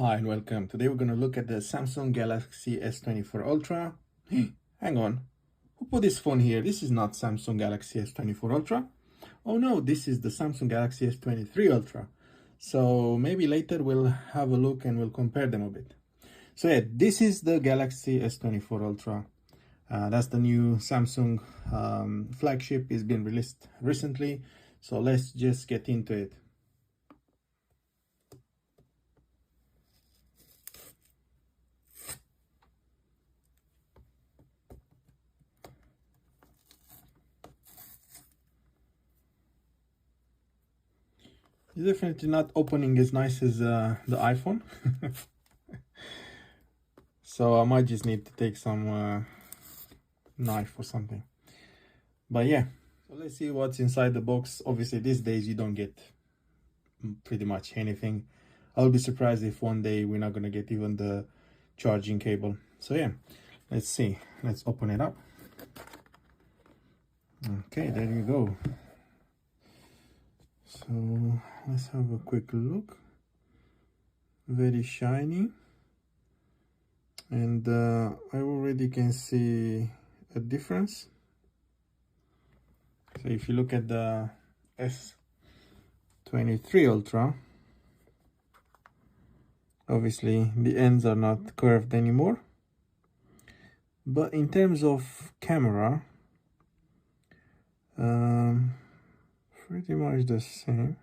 Hi and welcome. Today we're going to look at the Samsung Galaxy S24 Ultra. Hang on, who put this phone here? This is not Samsung Galaxy S24 Ultra. Oh no, this is the Samsung Galaxy S23 Ultra. So maybe later we'll have a look and we'll compare them a bit. So yeah, this is the Galaxy S24 Ultra. That's the new Samsung flagship. It's been released recently. So let's just get into it. It's definitely not opening as nice as the iPhone. So I might just need to take some knife or something. But yeah, so let's see what's inside the box. Obviously these days you don't get pretty much anything. I'll be surprised if one day we're not gonna get even the charging cable. So yeah, let's see. Let's open it up. Okay, there you go. So let's have a quick look. Very shiny, and I already can see a difference. So if you look at the S23 Ultra, obviously the ends are not curved anymore, but in terms of camera, pretty much the same.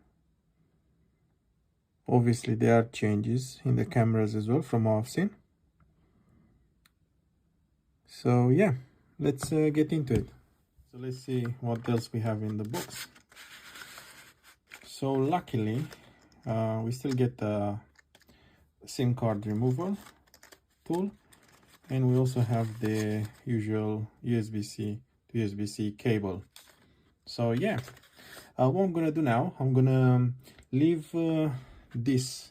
Obviously there are changes in the cameras as well from what I've seen. So yeah, let's get into it. So let's see what else we have in the box. So luckily we still get the SIM card removal tool, and we also have the usual USB-C to USB-C cable. So yeah, what I'm gonna do now, I'm gonna leave this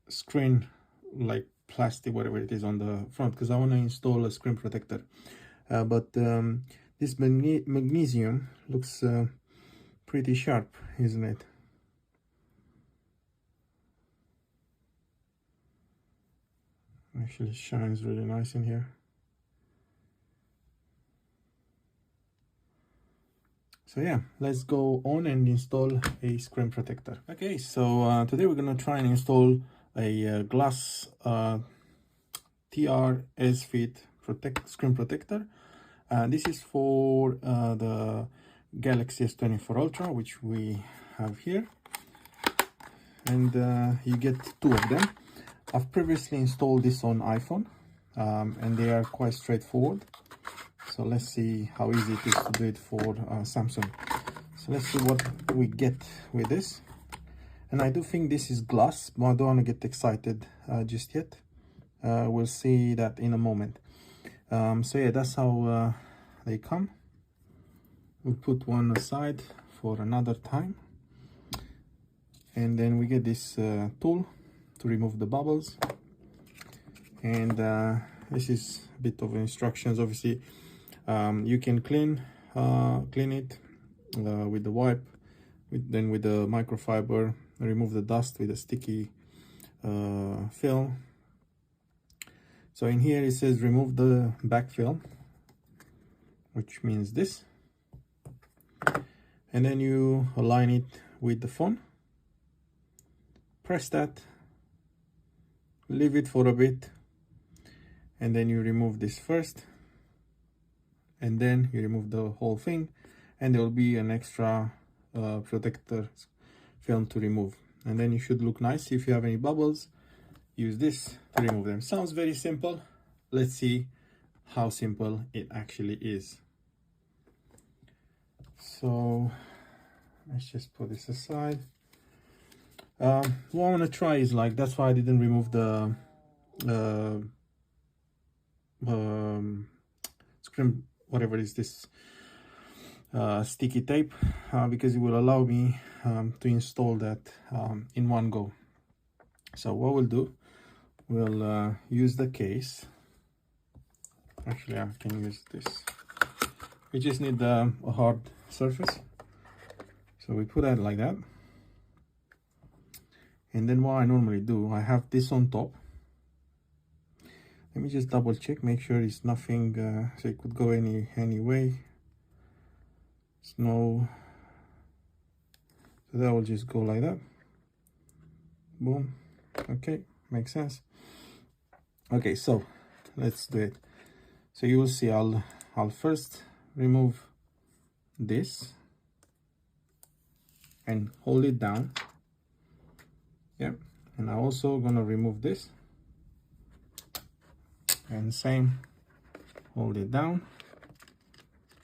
screen, like plastic, whatever it is, on the front, because I want to install a screen protector. But this magnesium looks pretty sharp, isn't it? Actually shines really nice in here. So yeah, let's go on and install a screen protector. Okay, so today we're gonna try and install a GLAS.tR EZ Fit screen protector. This is for the Galaxy S24 Ultra, which we have here, and you get two of them. I've previously installed this on iPhone, and they are quite straightforward. So let's see how easy it is to do it for Samsung. So let's see what we get with this. And I do think this is glass, but I don't want to get excited just yet. We'll see that in a moment. So yeah, that's how they come. We'll put one aside for another time. And then we get this tool to remove the bubbles. And this is a bit of instructions. Obviously, you can clean it with the wipe, then with the microfiber, remove the dust with a sticky film. So in here it says remove the back film, which means this, and then you align it with the phone, press that, leave it for a bit, and then you remove this first, and then you remove the whole thing, and there will be an extra protector film to remove. And then you should look nice. If you have any bubbles, use this to remove them. Sounds very simple. Let's see how simple it actually is. So let's just put this aside. What I want to try is, like, that's why I didn't remove the screen, whatever is this sticky tape, because it will allow me to install that in one go. So what we'll do, we'll use the case. Actually, I can use this. We just need a hard surface, so we put that like that, And then what I normally do, I have this on top. Let me just double check, make sure it's nothing, so it could go any way. It's no, so that will just go like that. Boom. Okay, makes sense. Okay, so let's do it. So you will see, I'll first remove this and hold it down. Yeah, and I'm also gonna remove this and same, hold it down.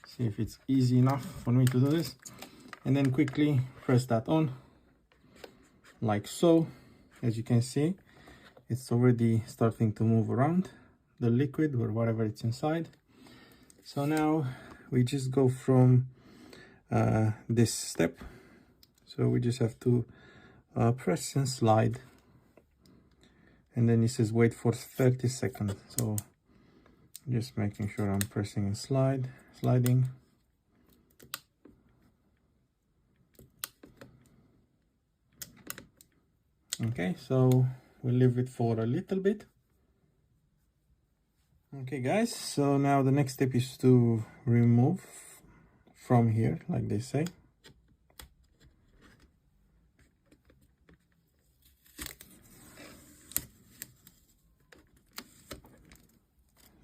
See if it's easy enough for me to do this, and then quickly press that on like so. As you can see, it's already starting to move around the liquid or whatever it's inside. So now we just go from this step. So we just have to press and slide, and then it says wait for 30 seconds. So just making sure I'm pressing and sliding. Okay, so we'll leave it for a little bit. Okay guys, so now the next step is to remove from here, like they say.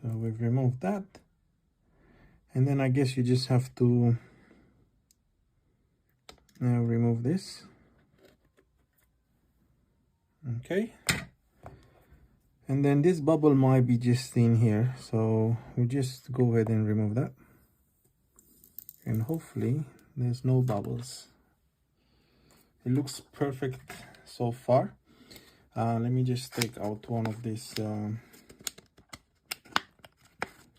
So we've removed that, and then I guess you just have to now remove this. Okay, and then this bubble might be just in here, so we just go ahead and remove that, and hopefully there's no bubbles. It looks perfect so far. Let me just take out one of these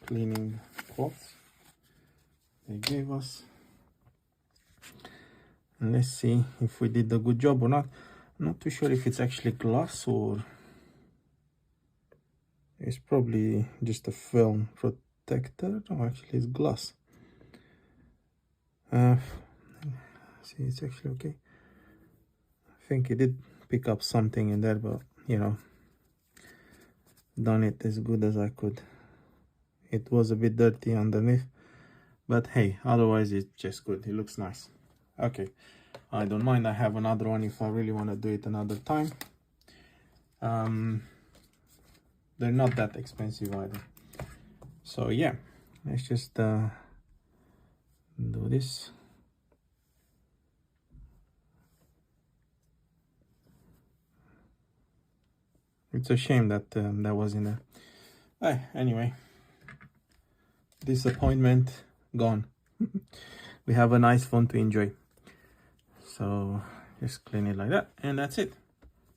cleaning cloths they gave us, and let's see if we did a good job or not. I'm not too sure if it's actually glass or it's probably just a film protector. Oh, actually it's glass. See, it's actually okay. I think it did pick up something in there, but you know, done it as good as I could. It was a bit dirty underneath, but hey, otherwise it's just good. It looks nice. Okay, I don't mind. I have another one if I really want to do it another time. They're not that expensive either. So yeah, let's just do this. It's a shame that that was in there. Anyway, disappointment gone. We have a nice phone to enjoy. So just clean it like that, and that's it.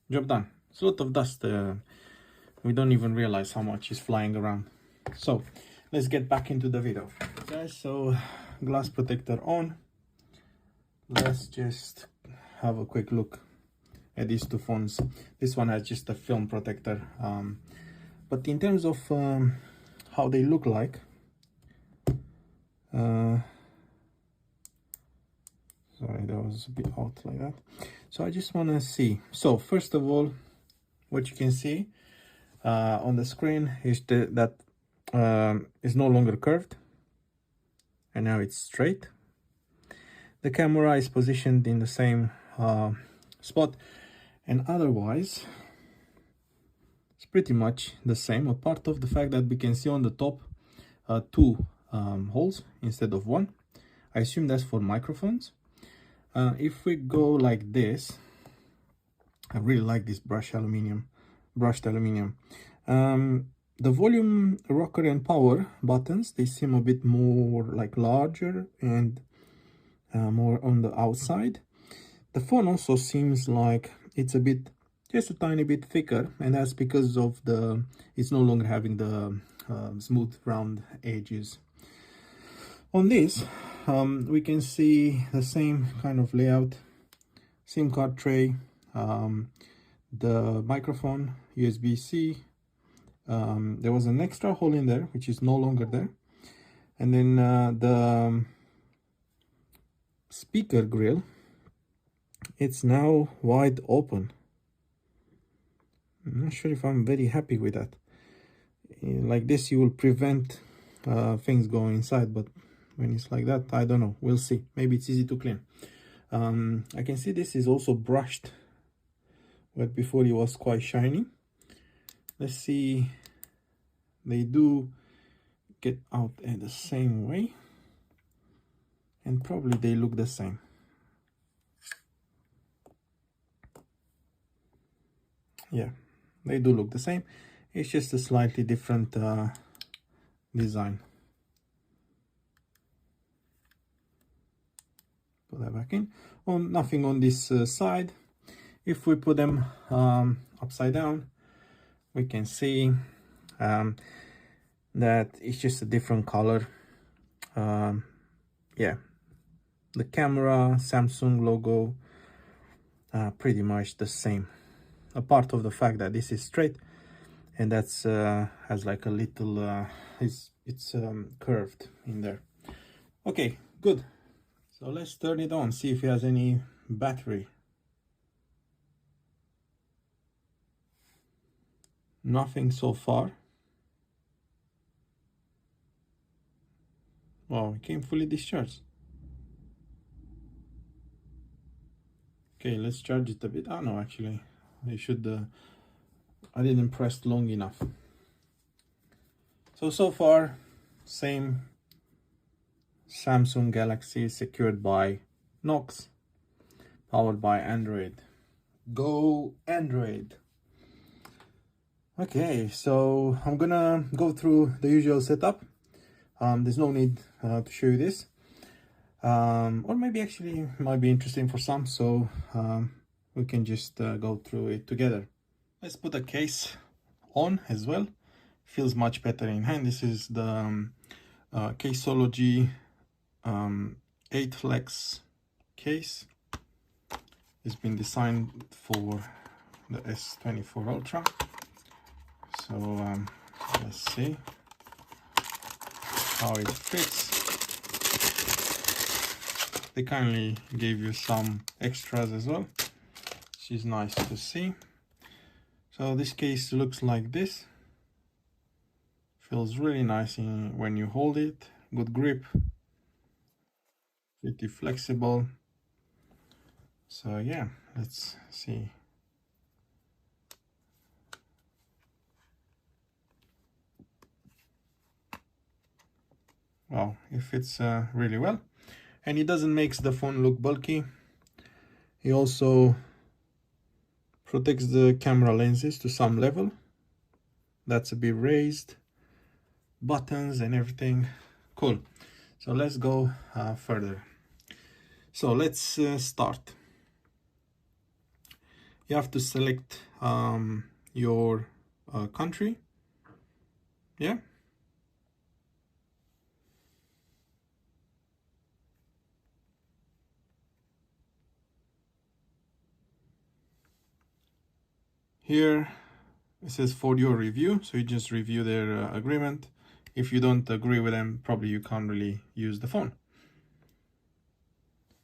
Job done. It's a lot of dust. We don't even realize how much is flying around. So let's get back into the video, guys. So glass protector on. Let's just have a quick look at these two phones. This one has just a film protector, but in terms of how they look like, sorry, that was a bit out like that. So I just want to see. So first of all, what you can see on the screen is that is no longer curved, and now it's straight. The camera is positioned in the same spot, and otherwise it's pretty much the same, apart of the fact that we can see on the top two holes instead of one. I assume that's for microphones. If we go like this, I really like this brushed aluminium. The volume, rocker, and power buttons, they seem a bit more like larger and more on the outside. The phone also seems like it's a bit, just a tiny bit thicker, and that's because of it's no longer having the smooth round edges. On this, we can see the same kind of layout, SIM card tray, the microphone, USB-C. There was an extra hole in there, which is no longer there. And then the speaker grill, it's now wide open. I'm not sure if I'm very happy with that. Like this, you will prevent things going inside, but when it's like that, I don't know. We'll see. Maybe it's easy to clean. I can see this is also brushed, but before it was quite shiny. Let's see. They do get out in the same way, and probably they look the same. Yeah, they do look the same. It's just a slightly different design. Put that back in. Nothing on this side. If we put them upside down, we can see that it's just a different color. Yeah, the camera, Samsung logo, pretty much the same, apart of the fact that this is straight and that's has like a little it's curved in there. Okay, good. So let's turn it on, see if it has any battery. Nothing so far. Wow, it came fully discharged. Okay, let's charge it a bit. Oh no, actually I should I didn't press long enough. So far same Samsung Galaxy, secured by Knox, powered by Android. Go Android. Okay, so I'm gonna go through the usual setup. There's no need to show you this, or maybe actually it might be interesting for some, so we can just go through it together. Let's put a case on as well. Feels much better in hand. This is the Caseology Athlex case. It's been designed for the S24 Ultra. So let's see how it fits. They kindly gave you some extras as well, which is nice to see. So this case looks like this. Feels really nice when you hold it. Good grip. Pretty flexible. So yeah, let's see. Wow, it fits really well, and it doesn't make the phone look bulky. It also protects the camera lenses to some level. That's a bit raised. Buttons and everything. Cool. So let's go further. So let's start. You have to select your country. Yeah. Here it says for your review, so you just review their agreement. If you don't agree with them, probably you can't really use the phone.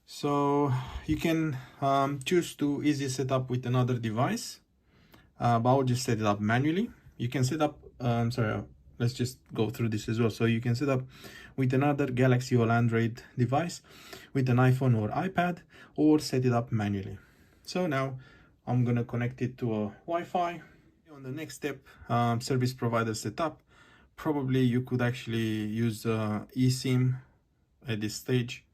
So you can choose to easy set up with another device, but I'll just set it up manually. You can set up, let's just go through this as well. So you can set up with another Galaxy or Android device, with an iPhone or iPad, or set it up manually. So now I'm gonna connect it to a Wi-Fi. On the next step, service provider setup. Probably you could actually use eSIM at this stage,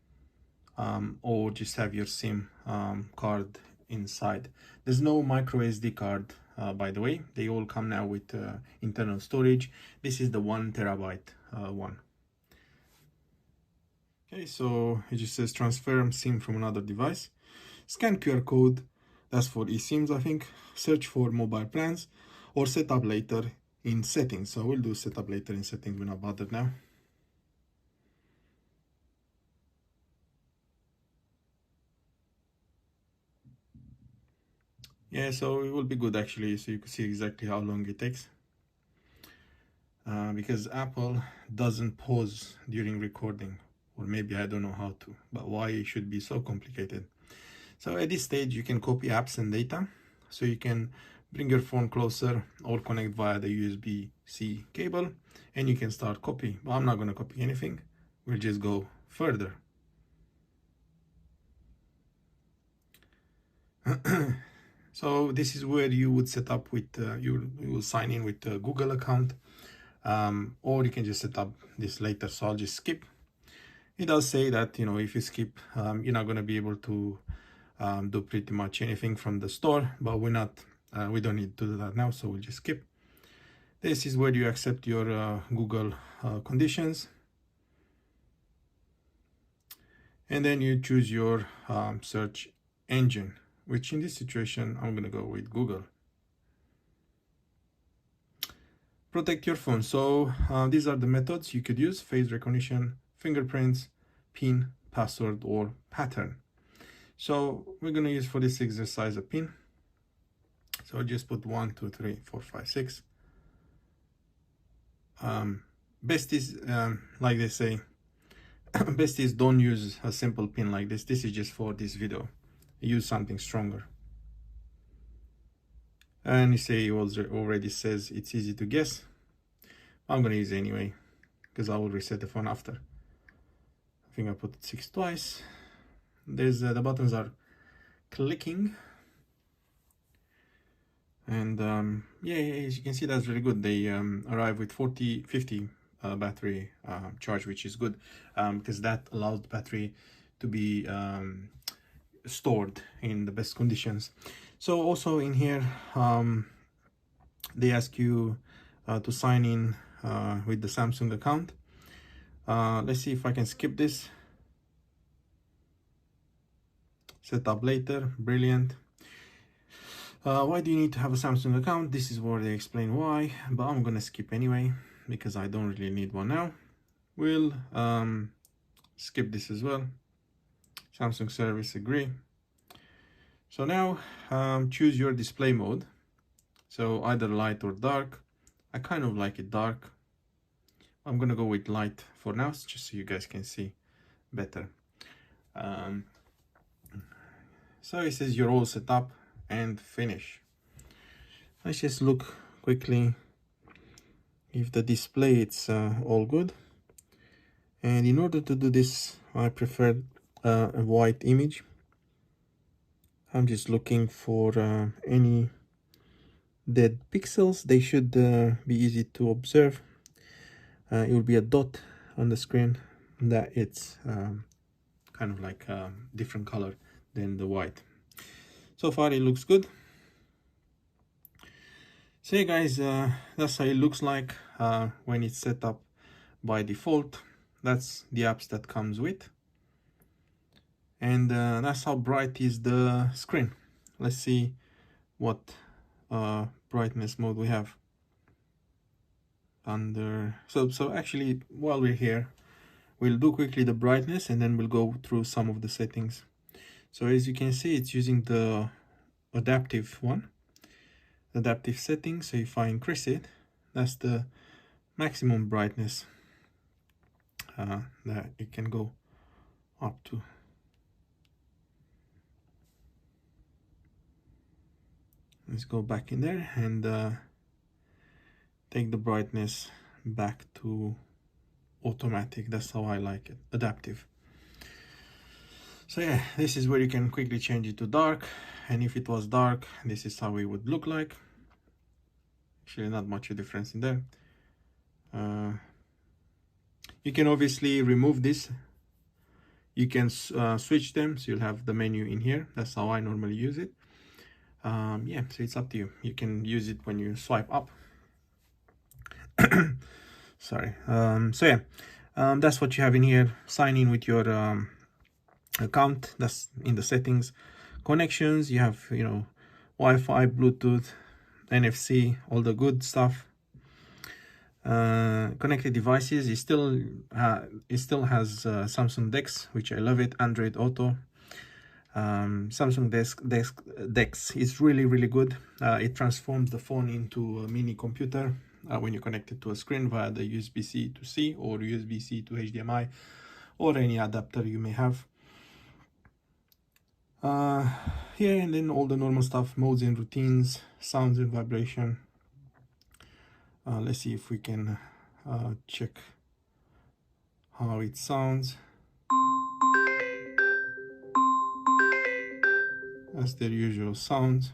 or just have your SIM card inside. There's no micro SD card, by the way. They all come now with internal storage. This is the 1 terabyte one. Okay, so it just says transfer SIM from another device. Scan QR code, that's for eSIMs, I think. Search for mobile plans, or set up later in settings. So we'll do set up later in settings, we're not bothered now. Yeah, so it will be good actually, so you can see exactly how long it takes. Because Apple doesn't pause during recording, or maybe I don't know how to, but why it should be so complicated. So at this stage you can copy apps and data, so you can bring your phone closer or connect via the USB-C cable, and you can start copy. But I'm not going to copy anything. We'll just go further. So this is where you would set up with you will sign in with the Google account, or you can just set up this later. So I'll just skip. It does say that, you know, if you skip, you're not going to be able to do pretty much anything from the store, but we don't need to do that now, so we'll just skip. This is where you accept your Google conditions, and then you choose your search engine, which in this situation I'm going to go with Google. Protect your phone. So these are the methods you could use: face recognition, fingerprints, PIN, password, or pattern. So we're going to use for this exercise a PIN. So just put 1, 2, 3, 4, 5, 6. Best is, like they say, best is don't use a simple PIN like this. This is just for this video. Use something stronger. And you say it already says it's easy to guess. I'm going to use it anyway, because I will reset the phone after. I think I put 6 twice. There's the buttons are clicking, and yeah, as you can see, that's really good. They arrive with 50 battery charge, which is good, because that allows the battery to be stored in the best conditions. So also in here, they ask you to sign in with the Samsung account. Let's see if I can skip this. Set up later. Brilliant. Why do you need to have a Samsung account? This is where they explain why, but I'm gonna skip anyway because I don't really need one now. We'll skip this as well. Samsung service, agree. So now choose your display mode. So either light or dark. I kind of like it dark. I'm gonna go with light for now, just so you guys can see better. So it says you're all set up and finish. Let's just look quickly if the display it's all good. And in order to do this, I prefer a white image. I'm just looking for any dead pixels. They should be easy to observe. It will be a dot on the screen that it's kind of like a different color than the white. So far it looks good. So yeah guys, that's how it looks like when it's set up by default. That's the apps that comes with, and that's how bright is the screen. Let's see what brightness mode we have under. So actually, while we're here, we'll do quickly the brightness, and then we'll go through some of the settings. So as you can see, it's using the adaptive one, adaptive settings. So if I increase it, that's the maximum brightness that it can go up to. Let's go back in there and take the brightness back to automatic. That's how I like it, adaptive. So yeah, this is where you can quickly change it to dark, and if it was dark, this is how it would look like. Actually, not much of a difference in there. You can obviously remove this. You can switch them, so you'll have the menu in here. That's how I normally use it. Yeah, so it's up to you. You can use it when you swipe up. Sorry. So yeah, that's what you have in here. Sign in with your account. That's in the settings. Connections, you have, you know, Wi-Fi, Bluetooth, NFC, all the good stuff. Connected devices, it still has Samsung Dex, which I love it. Android Auto. Samsung Dex is really good. It transforms the phone into a mini computer when you connect it to a screen via the USB-C to C or USB-C to HDMI or any adapter you may have. Yeah, and then all the normal stuff, modes and routines, sounds and vibration. Let's see if we can check how it sounds. That's their usual sound.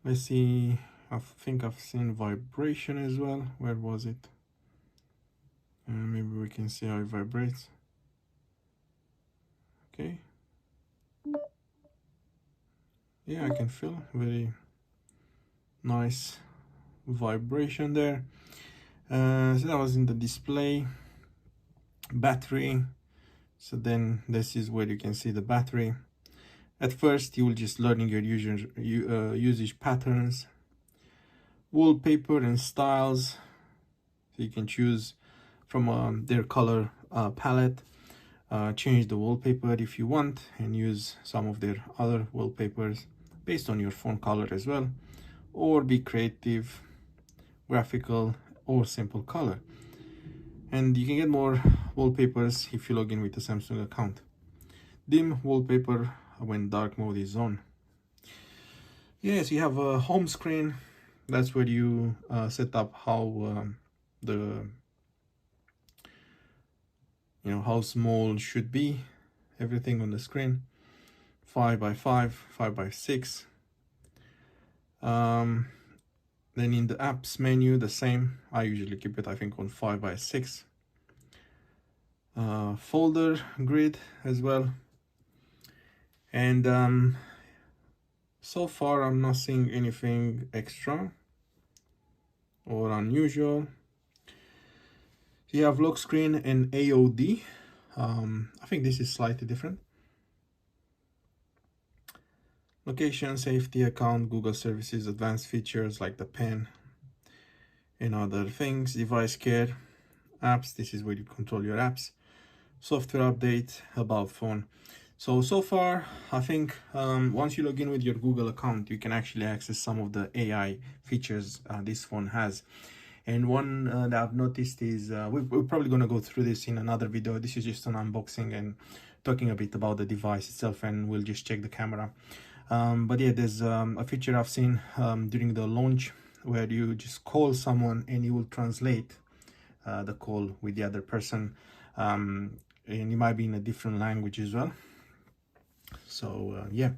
Let's see, I think I've seen vibration as well. Where was it? Maybe we can see how it vibrates. Okay. Yeah, I can feel very nice vibration there. So that was in the display. Battery. So then this is where you can see the battery. At first you will just learning your usage patterns, wallpaper and styles. So you can choose from their color palette, change the wallpaper if you want, and use some of their other wallpapers based on your phone color as well, or be creative, graphical, or simple color. And you can get more wallpapers if you log in with a Samsung account. Dim wallpaper when dark mode is on. Yes, you have a home screen. That's where you set up how how small should be everything on the screen. 5x5, 5x6. Then in the apps menu, the same. I usually keep it, I think, on 5x6. Folder grid as well. And so far I'm not seeing anything extra or unusual. You have lock screen and AOD. I think this is slightly different. Location, safety, account, Google services, advanced features like the pen and other things, device care, apps. This is where you control your apps, software update, about phone. So far, I think once you log in with your Google account, you can actually access some of the AI features this phone has. And one that I've noticed is, we're probably going to go through this in another video. This is just an unboxing and talking a bit about the device itself, and we'll just check the camera. But yeah, there's a feature I've seen during the launch where you just call someone and you will translate the call with the other person, and it might be in a different language as well. So yeah,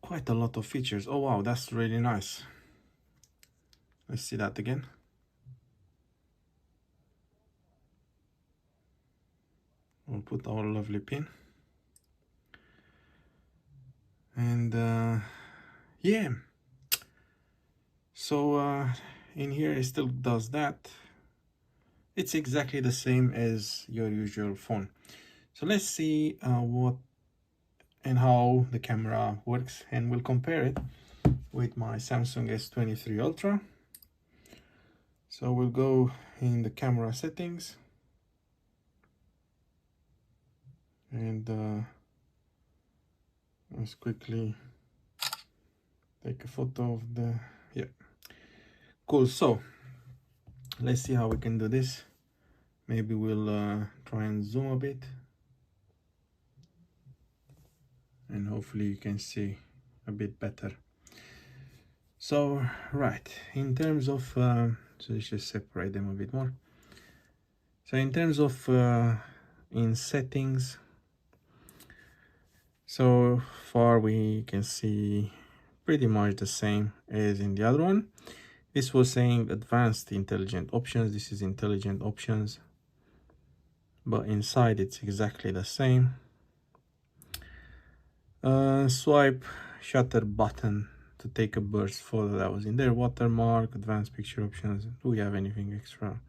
quite a lot of features. Oh wow, that's really nice. Let's see that again. We'll put our lovely pin. And yeah, so in here it still does that. It's exactly the same as your usual phone. So let's see what and how the camera works, and we'll compare it with my Samsung S23 Ultra. So we'll go in the camera settings, and let's quickly take a photo of the, yeah, cool. So let's see how we can do this. Maybe we'll try and zoom a bit, and hopefully you can see a bit better. So right, in terms of so let's just separate them a bit more. So in terms of in settings, so far we can see pretty much the same as in the other one. This was saying advanced intelligent options. This is intelligent options, but inside it's exactly the same. Swipe shutter button to take a burst photo, that was in there. Watermark, advanced picture options. Do we have anything extra?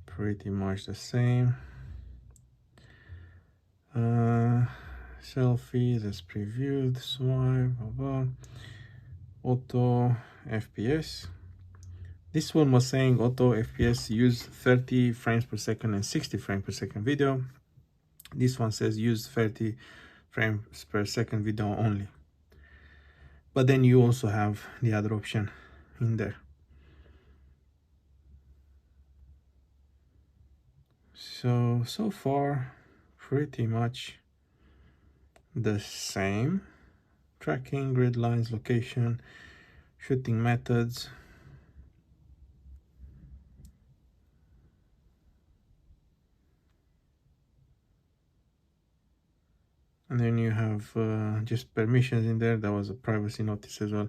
Pretty much the same. Selfies as previewed, swipe, blah, blah. Auto FPS. This one was saying auto FPS use 30 frames per second and 60 frames per second video. This one says use 30 frames per second video only. But then you also have the other option in there. So far pretty much the same. Tracking, grid lines, location, shooting methods. And then you have just permissions in there. That was a privacy notice as well.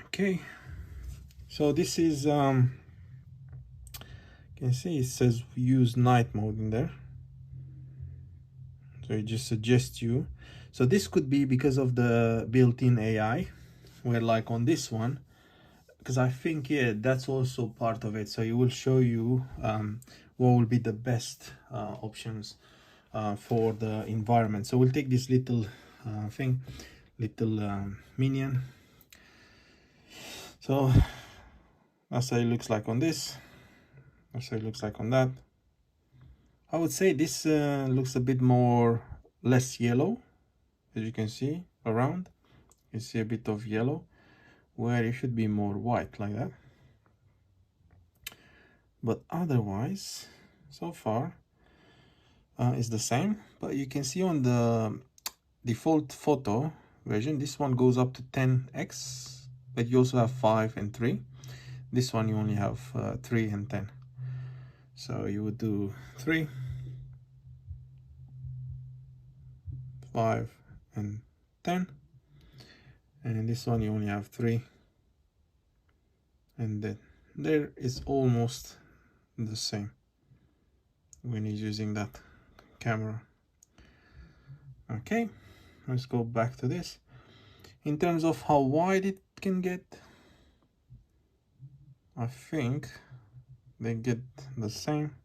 Okay, so this is you can see it says use night mode in there, so it just suggests you. So this could be because of the built-in AI, where like on this one, because I think, yeah, that's also part of it. So it will show you what will be the best options for the environment. So we'll take this little little minion. So that's how it looks like on this. That's how it looks like on that. I would say this looks a bit more less yellow, as you can see around. You see a bit of yellow, where it should be more white like that. But otherwise, so far, is the same. But you can see on the default photo version, this one goes up to 10x, but you also have 5 and 3. This one you only have 3 and 10. So you would do 3, 5 and 10, and this one you only have 3, and then there is almost the same when you're using that camera. Okay, let's go back to this. In terms of how wide it can get, I think they get the same.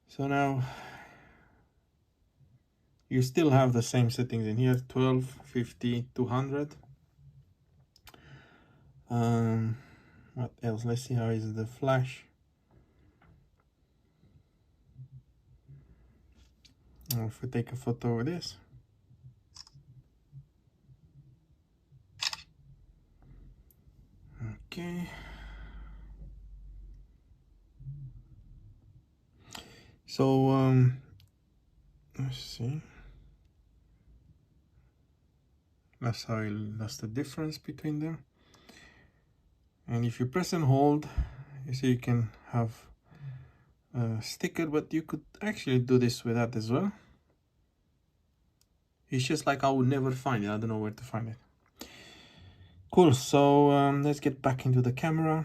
So now you still have the same settings in here, 12, 50, 200. What else? Let's see how is the flash. If we take a photo with this, okay. So let's see. That's the difference between them. And if you press and hold, you see you can have a sticker, but you could actually do this with that as well. It's just like I would never find it. I don't know where to find it. Cool. So let's get back into the camera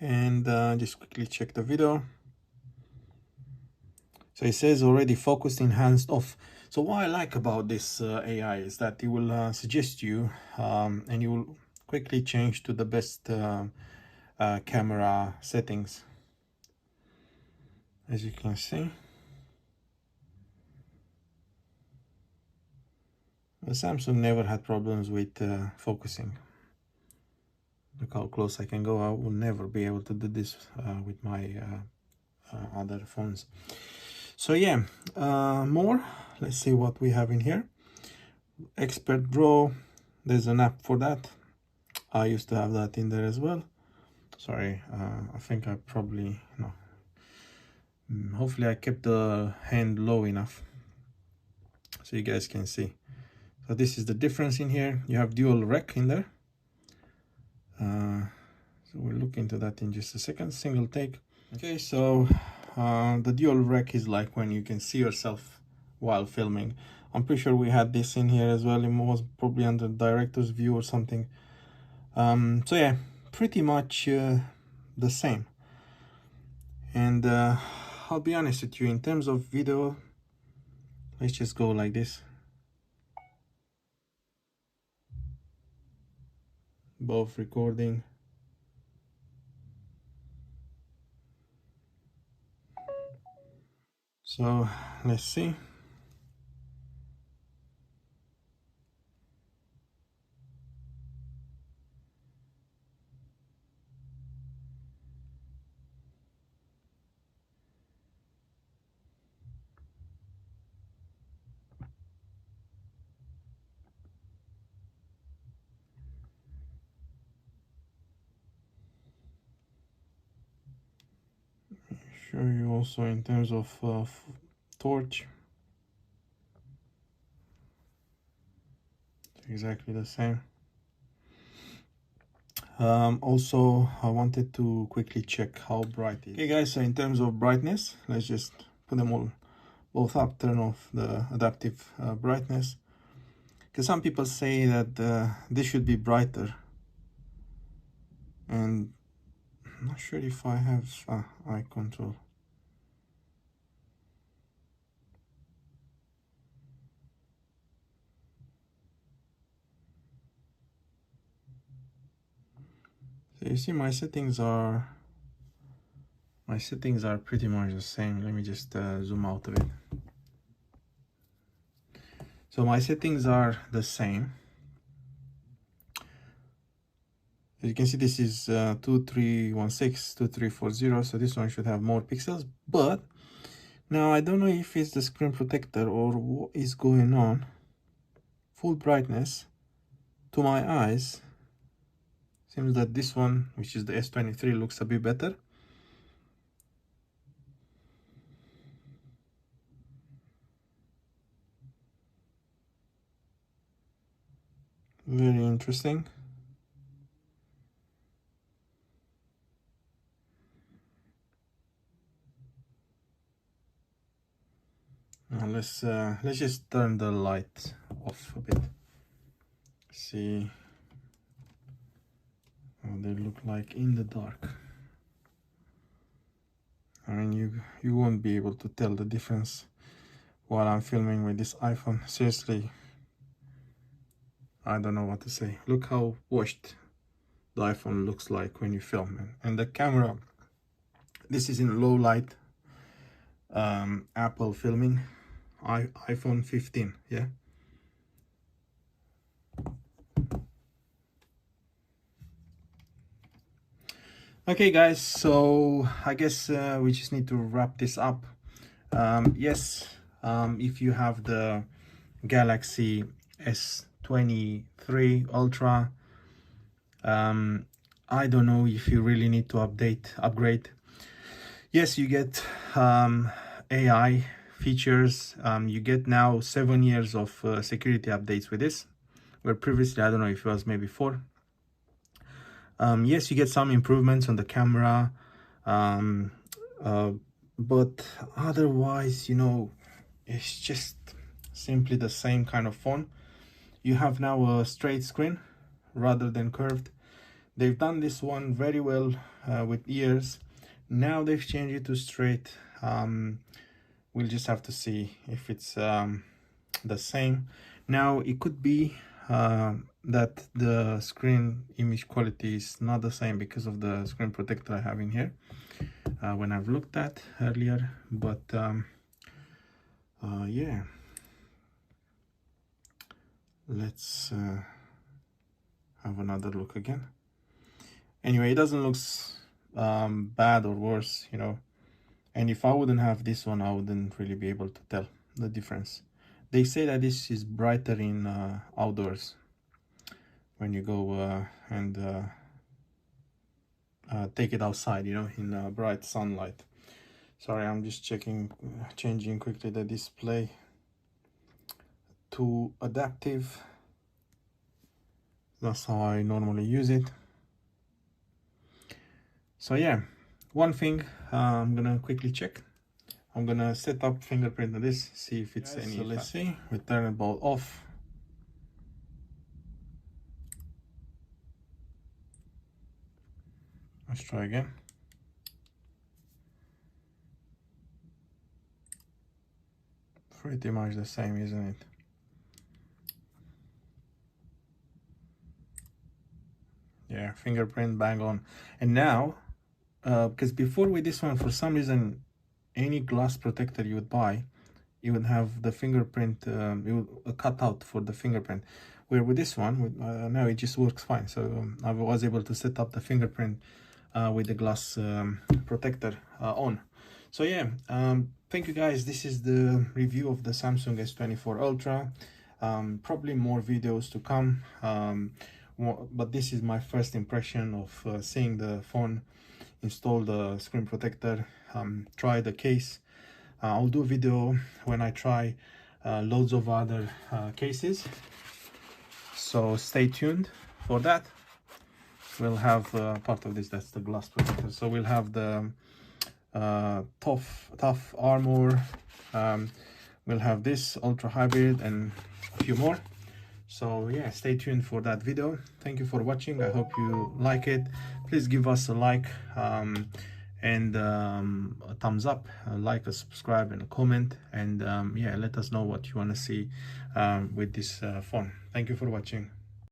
and just quickly check the video. So it says already focused, enhanced, off. So what I like about this AI is that it will suggest you and you will quickly change to the best camera settings, as you can see. The Samsung never had problems with focusing. Look how close I can go. I will never be able to do this with my other phones. So yeah, more. Let's see what we have in here. Expert Draw. There's an app for that. I used to have that in there as well. Sorry, I think I probably, no. Hopefully I kept the hand low enough so you guys can see. So this is the difference in here. You have dual rec in there. So we'll look into that in just a second. Single take. Okay, so the dual rec is like when you can see yourself while filming. I'm pretty sure we had this in here as well. It was probably under director's view or something. So yeah, pretty much the same. And I'll be honest with you, in terms of video, let's just go like this. Both recording. So let's see. show you also in terms of torch. Exactly the same. Also, I wanted to quickly check how bright it is. Okay guys, so in terms of brightness, let's just put them all both up, turn off the adaptive brightness, because some people say that this should be brighter, and I'm not sure if I have eye control. So you see my settings are pretty much the same. Let me just zoom out of it. So my settings are the same. As you can see, this is 2316, 2340, so this one should have more pixels. But now I don't know if it's the screen protector or what is going on. Full brightness to my eyes, seems that this one, which is the S23, looks a bit better. Very interesting. Now let's just turn the light off a bit. See how they look like in the dark. I mean, you won't be able to tell the difference while I'm filming with this iPhone. Seriously, I don't know what to say. Look how washed the iPhone looks like when you film. And the camera, this is in low light, Apple filming, iPhone 15, yeah. Okay guys, so I guess we just need to wrap this up. Yes, if you have the Galaxy S23 Ultra, I don't know if you really need to upgrade. Yes, you get AI features. You get now 7 years of security updates with this, where previously, I don't know if it was maybe 4. Yes, you get some improvements on the camera, but otherwise, you know, it's just simply the same kind of phone. You have now a straight screen rather than curved. They've done this one very well with ears. Now they've changed it to straight. We'll just have to see if it's the same. Now it could be that the screen image quality is not the same because of the screen protector I have in here when I've looked at earlier, but yeah, let's have another look again. Anyway, it doesn't look bad or worse, you know, and if I wouldn't have this one, I wouldn't really be able to tell the difference. They say that this is brighter in outdoors, when you go and take it outside, you know, in bright sunlight. Sorry, I'm just changing quickly the display to adaptive. That's how I normally use it. So yeah, one thing I'm gonna quickly check. I'm gonna set up fingerprint on this, see if it's any. So let's see. We turn it both off. Let's try again. Pretty much the same, isn't it? Yeah, fingerprint bang on. And now, because before with this one, for some reason, any glass protector you would buy, you would have the fingerprint, a cutout for the fingerprint. Where with this one, now it just works fine. So I was able to set up the fingerprint with the glass protector on. So yeah, thank you guys. This is the review of the Samsung S24 Ultra. Probably more videos to come, but this is my first impression of seeing the phone install the screen protector, try the case. I'll do a video when I try loads of other cases, so stay tuned for that. We'll have part of this, that's the glass protector. So we'll have the tough armor, we'll have this ultra hybrid and a few more. So yeah, stay tuned for that video. Thank you for watching. I hope you like it. Please give us a like and a thumbs up, like, a subscribe and a comment, and yeah, let us know what you want to see with this phone. Thank you for watching.